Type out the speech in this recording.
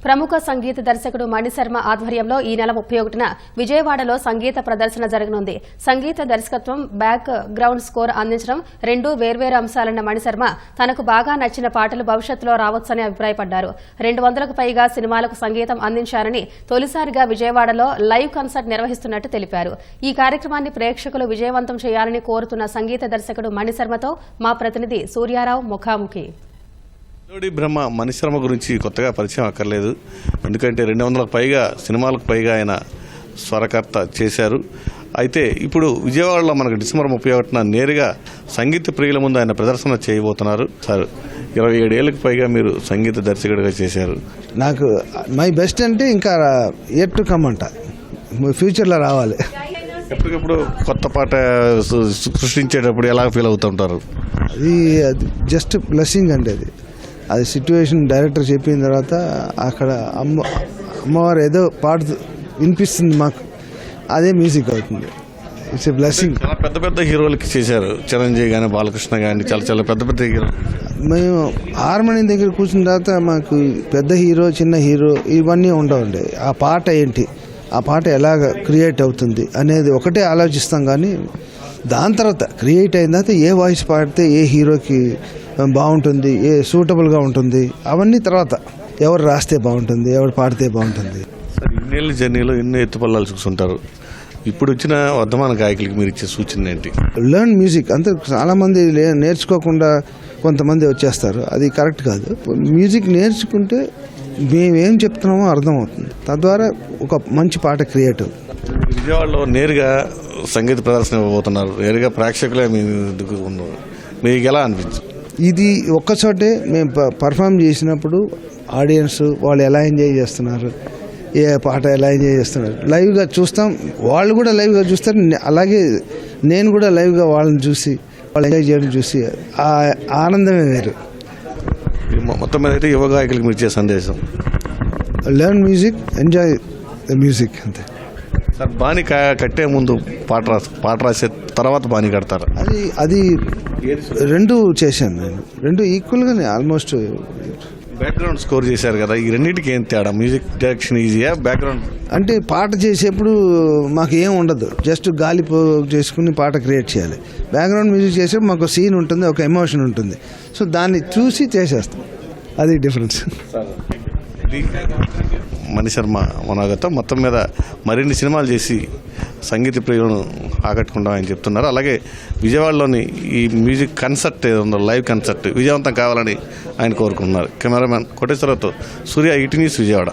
ప్రముఖ సంగీత దర్శకుడు మణిశర్మ ఆధ్వర్యంలో ఈ నెల 31న విజయవాడలో సంగీత ప్రదర్శన జరగనుంది. సంగీత దర్శకత్వం, బ్యాక్ గ్రౌండ్ స్కోర్ అందించడం రెండూ వేర్వేరు అంశాలన్న మణిశర్మ తనకు బాగా నచ్చిన పాటలు భవిష్యత్తులో రావచ్చని అభిప్రాయపడ్డారు. 200కు పైగా సినిమాలకు సంగీతం అందించారని, తొలిసారిగా విజయవాడలో లైవ్ కన్సర్ట్ నిర్వహిస్తున్నట్టు తెలిపారు. ఈ కార్యక్రమాన్ని ప్రేక్షకులు విజయవంతం చేయాలని కోరుతున్న సంగీత దర్శకుడు మణిశర్మతో మా ప్రతినిధి సూర్యారావు ముఖాముఖి. బ్రహ్మ మణిశర్మ గురించి కొత్తగా పరిచయం అక్కర్లేదు. ఎందుకంటే 200లకు పైగా సినిమాలకు పైగా ఆయన స్వరకర్త చేశారు. అయితే ఇప్పుడు విజయవాడలో మనకు డిసెంబర్ 31న నేరుగా సంగీత ప్రియుల ముందు ఆయన ప్రదర్శన చేయబోతున్నారు. సార్, 27 ఏళ్ళకి పైగా మీరు సంగీత దర్శకుడిగా చేశారు. నాకు మై బెస్ట్ అంటే ఇంకా ఎట్ టు కమ్ అంట, ఫ్యూచర్లో రావాలి. ఎప్పటికప్పుడు కొత్త పాట సృష్టించేటప్పుడు ఎలా ఫీల్ అవుతుంటారు? అది జస్ట్ బ్లెస్సింగ్ అండి. అది సిచ్యువేషన్ డైరెక్టర్ చెప్పిన తర్వాత అక్కడ అమ్మవారు ఏదో పాట వినిపిస్తుంది మాకు, అదే మ్యూజిక్ అవుతుంది. It's a blessing. చాలా పెద్ద పెద్ద హీరోలకి చేశారు, చిరంజీవి కానీ, బాలకృష్ణ కానీ, చాలా చాలా పెద్ద పెద్ద హీరో. మేము హార్మోనియం దగ్గర కూర్చున్న తర్వాత మాకు పెద్ద హీరో, చిన్న హీరో ఇవన్నీ ఉండవండి. ఆ పాట ఏంటి, ఆ పాట ఎలాగ క్రియేట్ అవుతుంది అనేది ఒకటే ఆలోచిస్తాం. కానీ దాని తర్వాత క్రియేట్ అయిన తర్వాత ఏ వాయిస్ పాడితే ఏ హీరోకి బాగుంటుంది, ఏ సూటబుల్గా ఉంటుంది, అవన్నీ తర్వాత ఎవరు రాస్తే బాగుంటుంది, ఎవరు పాడితే బాగుంటుంది. సార్, ఇన్నేళ్ళ జర్నీలో ఎన్నో ఎత్తుపల్లాలు చూస్తుంటారు. ఇప్పుడు వచ్చిన వర్ధమాన గాయకులకి మీరు ఇచ్చే సూచన ఏంటి? Learn music. అంతే, చాలామంది నేర్చుకోకుండా కొంతమంది వచ్చేస్తారు, అది కరెక్ట్ కాదు. మ్యూజిక్ నేర్చుకుంటే మేమేం చెప్తున్నామో అర్థమవుతుంది, తద్వారా ఒక మంచి పాట క్రియేట్ అవుతుంది. విజయవాడలో నేరుగా సంగీత ప్రదర్శన ఇవ్వబోతున్నారు. నేరుగా ప్రేక్షకులే మీ దగ్గర ఉన్నారు. మీకు ఎలా అనిపించింది? ఇది ఒక్కచోటే మేము పర్ఫామ్ చేసినప్పుడు ఆడియన్స్ వాళ్ళు ఎలా ఎంజాయ్ చేస్తున్నారు, ఏ పాట ఎలా ఎంజాయ్ చేస్తున్నారు లైవ్గా చూస్తాం. వాళ్ళు కూడా లైవ్గా చూస్తారు, అలాగే నేను కూడా లైవ్గా వాళ్ళని చూసి వాళ్ళు ఎంజాయ్ చేయడం చూసి ఆ ఆనందమే వేరు. మొత్తం మీద అయితే యువ గాయకులకు మీరు ఇచ్చే సందేశం? Learn music, enjoy the music, అంతే. సార్, బాణీ కట్టే ముందు పాట రాసే తర్వాత బాణీ కడతారు? అది రెండు చేశాను నేను, రెండు ఈక్వల్గానే ఆల్మోస్ట్. బ్యాక్గ్రౌండ్ స్కోర్ చేశారు కదా, ఈ రెండింటికి ఏం తేడా? Music direction ఈజీయా? బ్యాక్గ్రౌండ్ అంటే పాట చేసేప్పుడు మాకు ఏం ఉండదు, జస్ట్ గాలి చేసుకుని పాట క్రియేట్ చేయాలి. బ్యాక్గ్రౌండ్ మ్యూజిక్ చేసేప్పుడు మాకు సీన్ ఉంటుంది, ఒక ఎమోషన్ ఉంటుంది. సో దాన్ని చూసి చేసేస్తాం, అది డిఫరెన్స్. మణిశర్మ మనోగత మొత్తం మీద మరిన్ని సినిమాలు చేసి సంగీత ప్రియులను ఆకట్టుకుంటామని చెప్తున్నారు. అలాగే విజయవాడలోని ఈ మ్యూజిక్ కన్సర్ట్ ఏదో లైవ్ కన్సర్ట్ విజయవంతం కావాలని ఆయన కోరుకుంటున్నారు. కెమెరామెన్ కోటేశ్వరరావుతో సూర్య, ఈటీ న్యూస్, విజయవాడ.